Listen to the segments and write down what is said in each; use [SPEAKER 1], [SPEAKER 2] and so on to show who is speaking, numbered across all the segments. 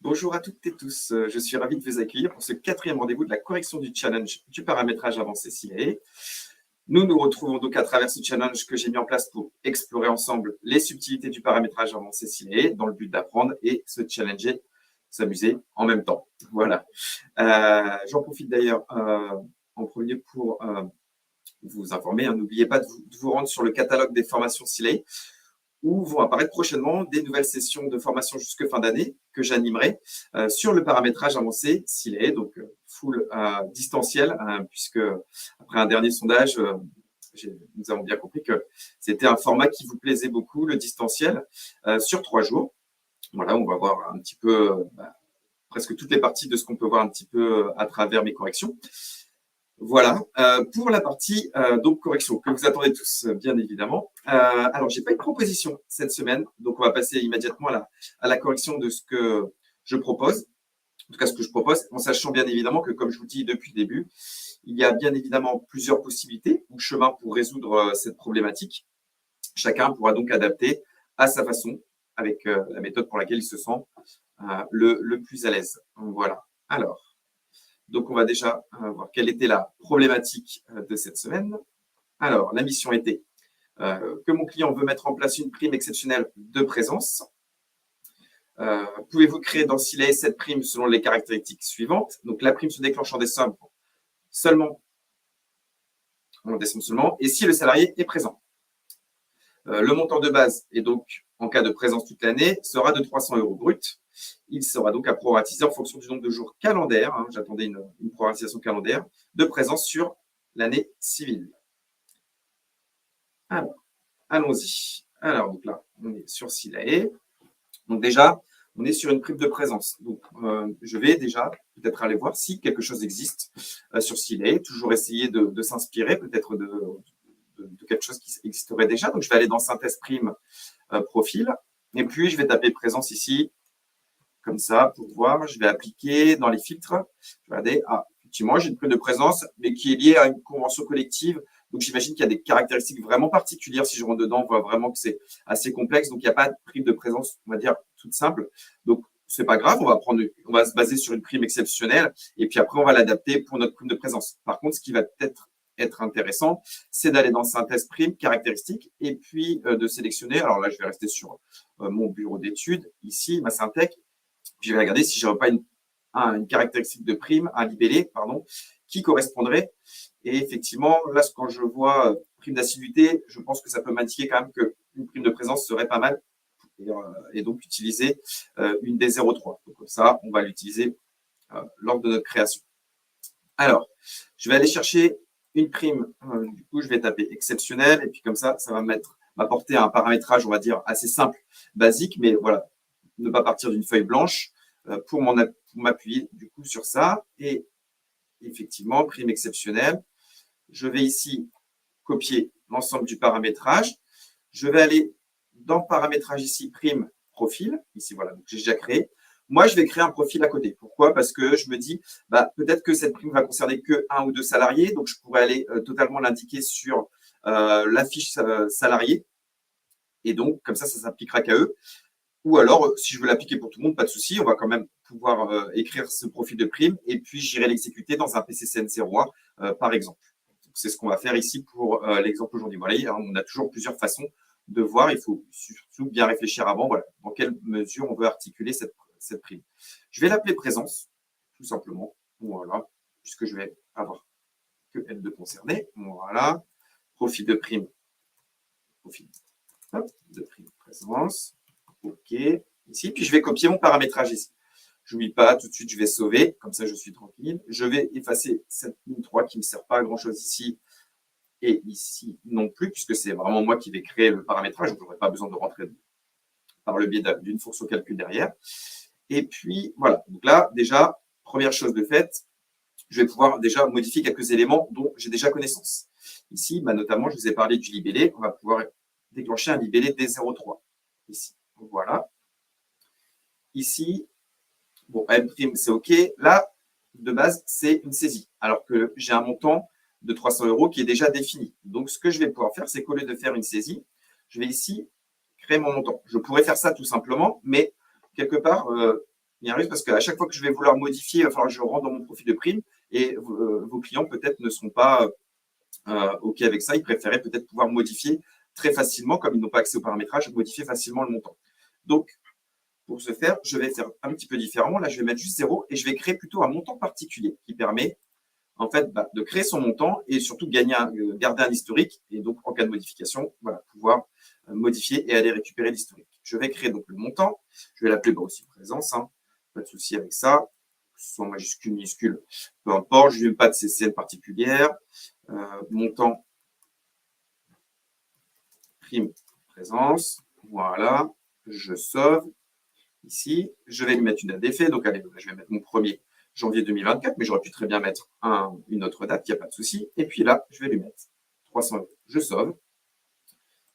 [SPEAKER 1] Bonjour à toutes et tous, je suis ravi de vous accueillir pour ce 4e rendez-vous de la correction du challenge du paramétrage avancé SILAE. Nous nous retrouvons donc à travers ce challenge que j'ai mis en place pour explorer ensemble les subtilités du paramétrage avancé SILAE dans le but d'apprendre et se challenger, s'amuser en même temps. Voilà. J'en profite d'ailleurs en premier pour vous informer, n'oubliez pas de vous rendre sur le catalogue des formations SILAE où vont apparaître prochainement des nouvelles sessions de formation jusque fin d'année que j'animerai sur le paramétrage avancé SILAE, donc full distanciel, puisque après un dernier sondage, nous avons bien compris que c'était un format qui vous plaisait beaucoup, le distanciel, sur 3 jours. Voilà, on va voir un petit peu presque toutes les parties de ce qu'on peut voir un petit peu à travers mes corrections. Voilà, pour la partie donc correction que vous attendez tous, bien évidemment. Alors, j'ai pas une proposition cette semaine, donc on va passer immédiatement à la correction de ce que je propose. En tout cas, ce que je propose, en sachant bien évidemment que, comme je vous dis depuis le début, il y a bien évidemment plusieurs possibilités ou chemins pour résoudre cette problématique. Chacun pourra donc adapter à sa façon, avec la méthode pour laquelle il se sent le plus à l'aise. Voilà. Alors, donc, on va déjà voir quelle était la problématique de cette semaine. Alors, la mission était que mon client veut mettre en place une prime exceptionnelle de présence. Pouvez-vous créer dans SILAE cette prime selon les caractéristiques suivantes? Donc, la prime se déclenche en décembre seulement, et si le salarié est présent. Le montant de base, et donc en cas de présence toute l'année, sera de 300 € brut. Il sera donc à proratiser en fonction du nombre de jours calendaires, j'attendais une proratisation calendaire, de présence sur l'année civile. Alors, allons-y. Alors, donc là, on est sur SILAE. Donc déjà, on est sur une prime de présence. Donc, je vais déjà peut-être aller voir si quelque chose existe sur SILAE, toujours essayer de s'inspirer peut-être de quelque chose qui existerait déjà. Donc, je vais aller dans synthèse prime profil. Et puis, je vais taper présence ici, comme ça, pour voir. Je vais appliquer dans les filtres. Je vais regarder, effectivement, j'ai une prime de présence, mais qui est liée à une convention collective. Donc, j'imagine qu'il y a des caractéristiques vraiment particulières. Si je rentre dedans, on voit vraiment que c'est assez complexe. Donc, il n'y a pas de prime de présence, on va dire, toute simple. Donc, c'est pas grave, on va se baser sur une prime exceptionnelle et puis après, on va l'adapter pour notre prime de présence. Par contre, ce qui va peut-être être intéressant, c'est d'aller dans synthèse prime, caractéristique, et puis de sélectionner. Alors là, je vais rester sur mon bureau d'études, ici, ma Syntec. Puis je vais regarder si je n'aurais pas une caractéristique de prime, un libellé, pardon, qui correspondrait. Et effectivement, là, quand je vois prime d'assiduité, je pense que ça peut m'indiquer quand même qu'une prime de présence serait pas mal. Et donc, utiliser une des 0,3. Donc, comme ça, on va l'utiliser lors de notre création. Alors, je vais aller chercher une prime. Du coup, je vais taper exceptionnel. Et puis, comme ça va m'apporter un paramétrage, on va dire, assez simple, basique. Mais voilà, ne pas partir d'une feuille blanche pour m'appuyer du coup sur ça. Et effectivement, prime exceptionnelle. Je vais ici copier l'ensemble du paramétrage. Je vais aller dans paramétrage ici, prime profil. Ici, voilà, donc j'ai déjà créé. Moi, je vais créer un profil à côté. Pourquoi? Parce que je me dis, peut-être que cette prime va concerner que 1 ou 2 salariés. Donc, je pourrais aller totalement l'indiquer sur la fiche salarié. Et donc, comme ça s'appliquera qu'à eux. Ou alors, si je veux l'appliquer pour tout le monde, pas de souci, on va quand même pouvoir écrire ce profil de prime et puis j'irai l'exécuter dans un PCCN01, par exemple. C'est ce qu'on va faire ici pour l'exemple aujourd'hui. Voilà, on a toujours plusieurs façons de voir. Il faut surtout bien réfléchir avant, voilà, dans quelle mesure on veut articuler cette prime. Je vais l'appeler présence, tout simplement. Voilà, puisque je vais avoir que elle de concerner. Voilà, profil de prime, profil de prime présence. OK, ici. Puis, je vais copier mon paramétrage ici. Je n'oublie pas, tout de suite, je vais sauver. Comme ça, je suis tranquille. Je vais effacer cette ligne 3 qui ne me sert pas à grand-chose ici et ici non plus, puisque c'est vraiment moi qui vais créer le paramétrage. Donc, je n'aurai pas besoin de rentrer par le biais d'une fonction calcul derrière. Et puis, voilà. Donc là, déjà, première chose de faite, je vais pouvoir déjà modifier quelques éléments dont j'ai déjà connaissance. Ici, notamment, je vous ai parlé du libellé. On va pouvoir déclencher un libellé D03. Ici. Voilà. Ici, bon, M', c'est OK. Là, de base, c'est une saisie. Alors que j'ai un montant de 300 € qui est déjà défini. Donc, ce que je vais pouvoir faire, c'est qu'au lieu de faire une saisie, je vais ici créer mon montant. Je pourrais faire ça tout simplement, mais quelque part, bien riche parce qu'à chaque fois que je vais vouloir modifier, il va falloir que je rentre dans mon profil de prime et vos clients peut-être ne seront pas OK avec ça. Ils préféraient peut-être pouvoir modifier très facilement, comme ils n'ont pas accès au paramétrage, modifier facilement le montant. Donc, pour ce faire, je vais faire un petit peu différemment. Là, je vais mettre juste 0 et je vais créer plutôt un montant particulier qui permet en fait de créer son montant et surtout de garder un historique et donc en cas de modification, voilà, pouvoir modifier et aller récupérer l'historique. Je vais créer donc le montant. Je vais l'appeler aussi présence, hein, pas de souci avec ça. Soit majuscule, minuscule, peu importe. Je ne veux pas de CCN particulière. Montant prime présence. Voilà. Je sauve. Ici, je vais lui mettre une date d'effet. Donc, allez, je vais mettre mon 1er janvier 2024, mais j'aurais pu très bien mettre une autre date, il n'y a pas de souci. Et puis là, je vais lui mettre 300 €. Je sauve.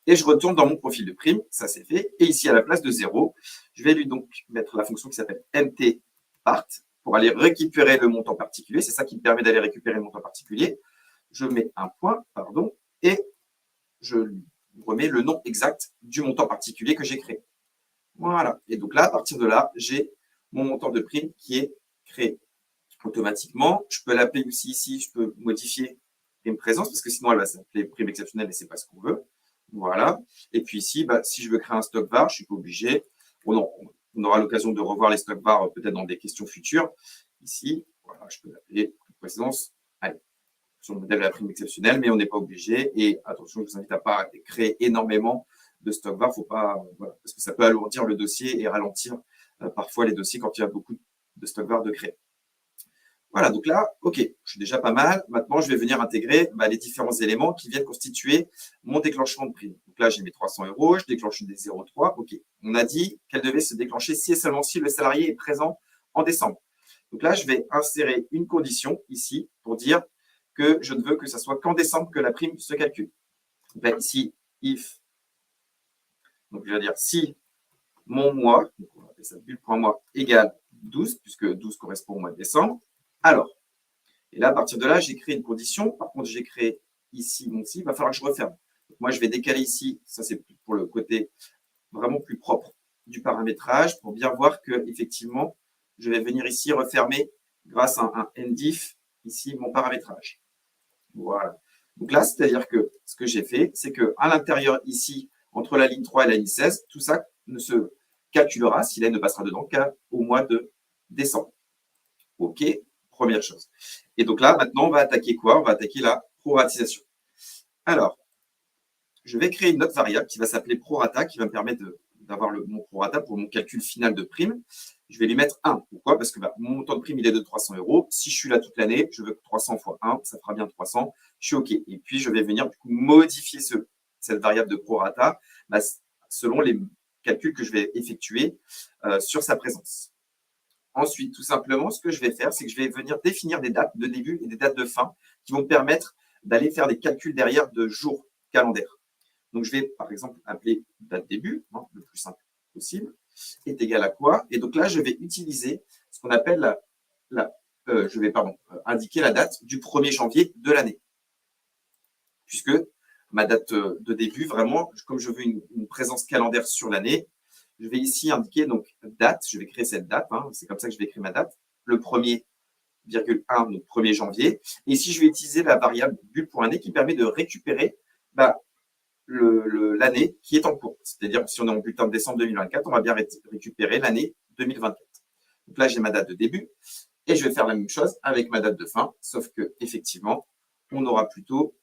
[SPEAKER 1] Et je retourne dans mon profil de prime. Ça, c'est fait. Et ici, à la place de 0, je vais lui donc mettre la fonction qui s'appelle MT_part pour aller récupérer le montant particulier. C'est ça qui me permet d'aller récupérer le montant particulier. Je mets un point, pardon, et je lui remets le nom exact du montant particulier que j'ai créé. Voilà. Et donc là, à partir de là, j'ai mon montant de prime qui est créé automatiquement. Je peux l'appeler aussi ici, je peux modifier prime présence parce que sinon elle va s'appeler prime exceptionnelle et c'est pas ce qu'on veut. Voilà. Et puis ici, si je veux créer un stock var, je suis pas obligé. Bon, on aura l'occasion de revoir les stock var peut-être dans des questions futures. Ici, voilà, je peux l'appeler prime présence. Allez, sur le modèle de la prime exceptionnelle, mais on n'est pas obligé. Et attention, je vous invite à pas créer énormément de stock var, faut pas, voilà, parce que ça peut alourdir le dossier et ralentir parfois les dossiers quand il y a beaucoup de stock var de créer. Voilà, donc là, OK, je suis déjà pas mal. Maintenant, je vais venir intégrer les différents éléments qui viennent constituer mon déclenchement de prime. Donc là, j'ai mes 300 €, je déclenche une des 0,3. OK, on a dit qu'elle devait se déclencher si et seulement si le salarié est présent en décembre. Donc là, je vais insérer une condition ici pour dire que je ne veux que ce soit qu'en décembre que la prime se calcule. Donc là, ici, if, donc je vais dire si mon mois, donc on va appeler ça bulle.mois, égale 12, puisque 12 correspond au mois de décembre, alors, et là, à partir de là, j'ai créé une condition. Par contre, j'ai créé ici mon si, il va falloir que je referme. Donc, moi, je vais décaler ici, ça c'est pour le côté vraiment plus propre du paramétrage, pour bien voir que effectivement, je vais venir ici refermer grâce à un endif, ici, mon paramétrage. Voilà. Donc là, c'est-à-dire que ce que j'ai fait, c'est qu'à l'intérieur ici, entre la ligne 3 et la ligne 16, tout ça ne se calculera, si elle ne passera dedans, qu'au mois de décembre. OK, première chose. Et donc là, maintenant, on va attaquer quoi? On va attaquer la proratisation. Alors, je vais créer une autre variable qui va s'appeler prorata, qui va me permettre d'avoir mon prorata pour mon calcul final de prime. Je vais lui mettre 1. Pourquoi? Parce que mon montant de prime, il est de 300 €. Si je suis là toute l'année, je veux que 300 fois 1, ça fera bien 300. Je suis OK. Et puis, je vais venir du coup modifier cette variable de prorata selon les calculs que je vais effectuer sur sa présence. Ensuite, tout simplement, ce que je vais faire, c'est que je vais venir définir des dates de début et des dates de fin qui vont me permettre d'aller faire des calculs derrière de jours calendaires. Donc, je vais, par exemple, appeler date début, le plus simple possible, est égal à quoi? Et donc là, je vais utiliser ce qu'on appelle indiquer la date du 1er janvier de l'année. Puisque ma date de début, vraiment, comme je veux une présence calendaire sur l'année, je vais ici indiquer donc date, je vais créer cette date, c'est comme ça que je vais créer ma date, le 1er,1, donc 1er janvier. Et ici, je vais utiliser la variable bulle.année qui permet de récupérer l'année qui est en cours. C'est-à-dire, si on est en bulletin de décembre 2024, on va bien récupérer l'année 2024. Donc là, j'ai ma date de début et je vais faire la même chose avec ma date de fin, sauf que effectivement, on aura plutôt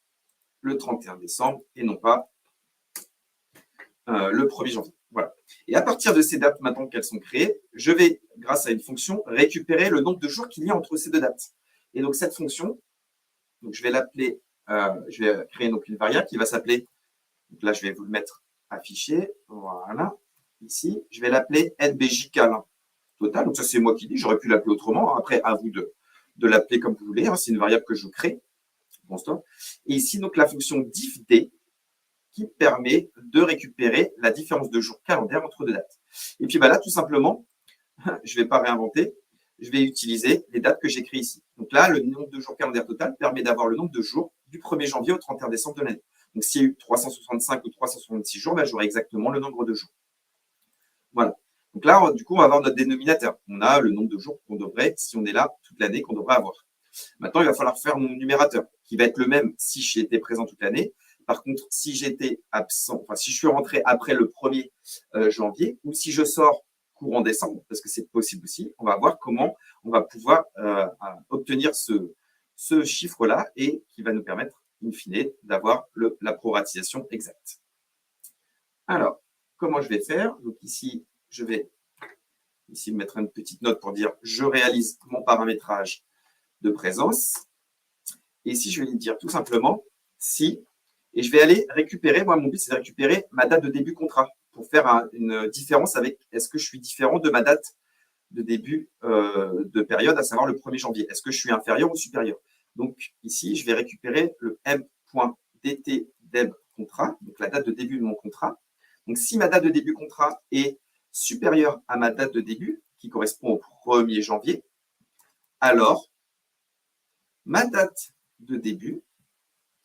[SPEAKER 1] le 31 décembre et non pas le 1er janvier. Voilà. Et à partir de ces dates, maintenant qu'elles sont créées, je vais, grâce à une fonction, récupérer le nombre de jours qu'il y a entre ces deux dates. Et donc, cette fonction, donc je vais l'appeler, je vais créer donc une variable qui va s'appeler, donc là, je vais vous le mettre affiché, voilà, ici, je vais l'appeler NBJCal total. Donc, ça, c'est moi qui dis, j'aurais pu l'appeler autrement. Après, à vous de l'appeler comme vous voulez. C'est une variable que je crée. Bon, stop. Et ici, donc, la fonction diffd qui permet de récupérer la différence de jours calendaires entre deux dates. Et puis là, tout simplement, je ne vais pas réinventer, je vais utiliser les dates que j'ai créées ici. Donc là, le nombre de jours calendaires total permet d'avoir le nombre de jours du 1er janvier au 31 décembre de l'année. Donc, s'il y a eu 365 ou 366 jours, j'aurai exactement le nombre de jours. Voilà. Donc là, du coup, on va avoir notre dénominateur. On a le nombre de jours qu'on devrait, si on est là toute l'année, qu'on devrait avoir. Maintenant, il va falloir faire mon numérateur, qui va être le même si j'étais présent toute l'année. Par contre, si j'étais absent, enfin, si je suis rentré après le 1er janvier, ou si je sors courant décembre, parce que c'est possible aussi, on va voir comment on va pouvoir obtenir ce chiffre-là et qui va nous permettre, in fine, d'avoir la proratisation exacte. Alors, comment je vais faire? Donc ici, je vais ici mettre une petite note pour dire je réalise mon paramétrage de présence. Et ici, je vais lui dire tout simplement si, et je vais aller récupérer, moi mon but c'est de récupérer ma date de début contrat pour faire une différence avec est-ce que je suis différent de ma date de début de période, à savoir le 1er janvier. Est-ce que je suis inférieur ou supérieur? Donc ici, je vais récupérer le m.dt_deb contrat, donc la date de début de mon contrat. Donc si ma date de début contrat est supérieure à ma date de début, qui correspond au 1er janvier, alors ma date de début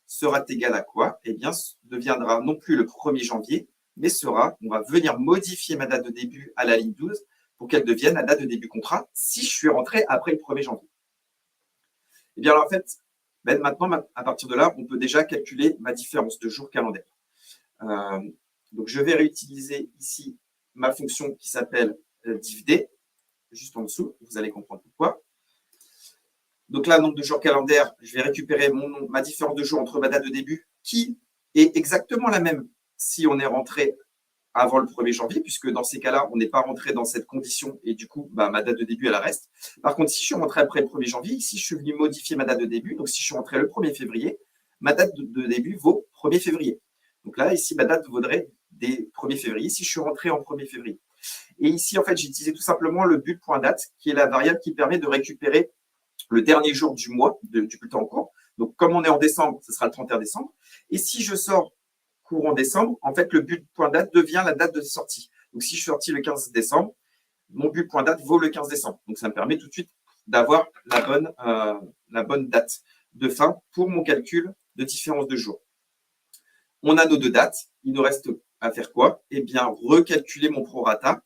[SPEAKER 1] sera égale à quoi? Eh bien, deviendra non plus le 1er janvier, mais on va venir modifier ma date de début à la ligne 12 pour qu'elle devienne la date de début contrat si je suis rentré après le 1er janvier. Eh bien, alors, en fait, maintenant, à partir de là, on peut déjà calculer ma différence de jours calendaires. Donc, je vais réutiliser ici ma fonction qui s'appelle div_d, juste en dessous, vous allez comprendre pourquoi. Donc là, nombre de jours calendaires, je vais récupérer ma différence de jours entre ma date de début, qui est exactement la même si on est rentré avant le 1er janvier, puisque dans ces cas-là, on n'est pas rentré dans cette condition et du coup, ma date de début, elle reste. Par contre, si je suis rentré après le 1er janvier, ici, je suis venu modifier ma date de début. Donc, si je suis rentré le 1er février, ma date de début vaut 1er février. Donc là, ici, ma date vaudrait des 1er février si je suis rentré en 1er février. Et ici, en fait, j'ai utilisé tout simplement le but.date, qui est la variable qui permet de récupérer le dernier jour du mois, du bulletin en cours. Donc, comme on est en décembre, ce sera le 31 décembre. Et si je sors courant décembre, en fait, le but.date devient la date de sortie. Donc, si je suis sorti le 15 décembre, mon but.date vaut le 15 décembre. Donc, ça me permet tout de suite d'avoir la bonne date de fin pour mon calcul de différence de jours. On a nos deux dates. Il nous reste à faire quoi? Eh bien, recalculer mon prorata,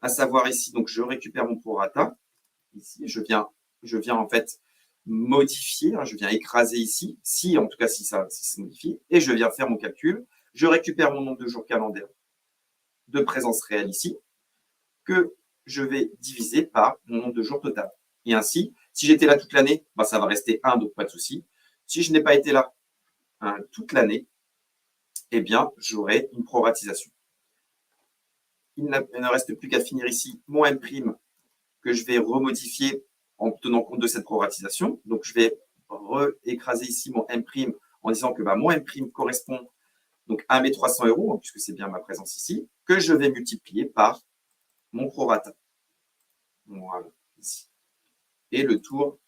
[SPEAKER 1] à savoir ici, donc je récupère mon prorata. Ici, je viens en fait modifier, je viens écraser ici, en tout cas si ça se modifie, et je viens faire mon calcul. Je récupère mon nombre de jours calendaires de présence réelle ici, que je vais diviser par mon nombre de jours total. Et ainsi, si j'étais là toute l'année, ça va rester 1, donc pas de souci. Si je n'ai pas été là toute l'année, eh bien, j'aurai une proratisation. Il ne reste plus qu'à finir ici mon M' que je vais remodifier en tenant compte de cette proratisation. Donc, je vais écraser ici mon M' en disant que mon M' correspond donc à mes 300 €, puisque c'est bien ma présence ici, que je vais multiplier par mon prorata. Voilà, ici. Et le tour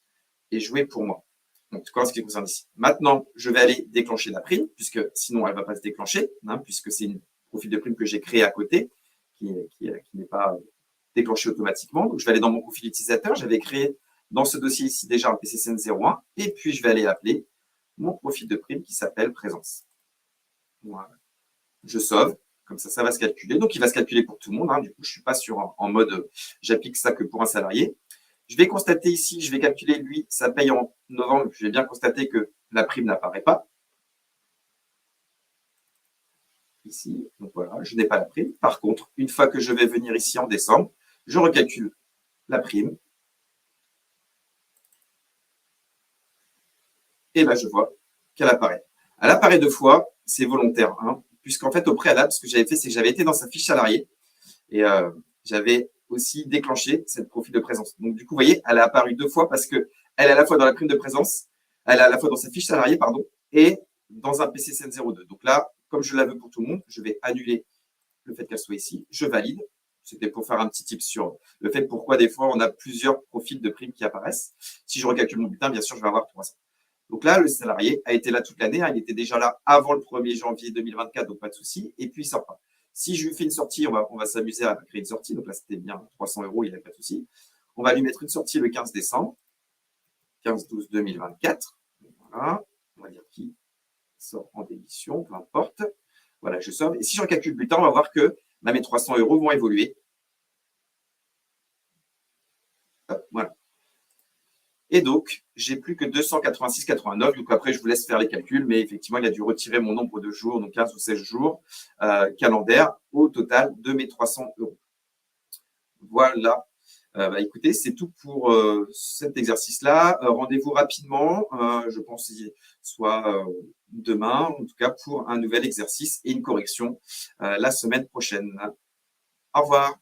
[SPEAKER 1] est joué pour moi. En tout cas, en ce qui concerne ici. Maintenant, je vais aller déclencher la prime, puisque sinon, elle ne va pas se déclencher, puisque c'est un profil de prime que j'ai créé à côté, qui n'est pas déclenché automatiquement. Donc, je vais aller dans mon profil utilisateur. J'avais créé dans ce dossier ici déjà un PCCN 01. Et puis, je vais aller appeler mon profil de prime qui s'appelle présence. Voilà. Je sauve. Comme ça va se calculer. Donc, il va se calculer pour tout le monde. Du coup, je ne suis pas en mode j'applique ça que pour un salarié. Je vais constater ici, je vais calculer lui, sa paye en novembre. Je vais bien constater que la prime n'apparaît pas. Ici, donc voilà, je n'ai pas la prime. Par contre, une fois que je vais venir ici en décembre, je recalcule la prime. Et là, je vois qu'elle apparaît. Elle apparaît 2 fois, c'est volontaire, puisqu'en fait, au préalable, ce que j'avais fait, c'est que j'avais été dans sa fiche salarié et j'avais aussi déclenché cette profil de présence. Donc, du coup, vous voyez, elle a apparu 2 fois parce qu'elle est à la fois dans la prime de présence, elle est à la fois dans sa fiche salariée, et dans un PCCN 02. Donc là, comme je la veux pour tout le monde, je vais annuler le fait qu'elle soit ici. Je valide. C'était pour faire un petit tip sur le fait pourquoi des fois on a plusieurs profils de primes qui apparaissent. Si je recalcule mon bulletin, bien sûr, je vais avoir 300. Donc là, le salarié a été là toute l'année. Il était déjà là avant le 1er janvier 2024, donc pas de souci. Et puis, il ne sort pas. Si je lui fais une sortie, on va s'amuser à créer une sortie. Donc là, c'était bien 300 €, il n'y a pas de souci. On va lui mettre une sortie le 15 décembre, 15/12/2024. Voilà. On va dire qu'il sort en démission, peu importe. Voilà, je sauve. Et si je recalcule le bulletin, on va voir que mes 300 € vont évoluer. Et donc, j'ai plus que 286,89. Donc après, je vous laisse faire les calculs, mais effectivement, il a dû retirer mon nombre de jours, donc 15 ou 16 jours calendaires au total de mes 300 euros. Voilà. Écoutez, c'est tout pour cet exercice-là. Rendez-vous rapidement, je pense soit demain, en tout cas pour un nouvel exercice et une correction la semaine prochaine. Au revoir.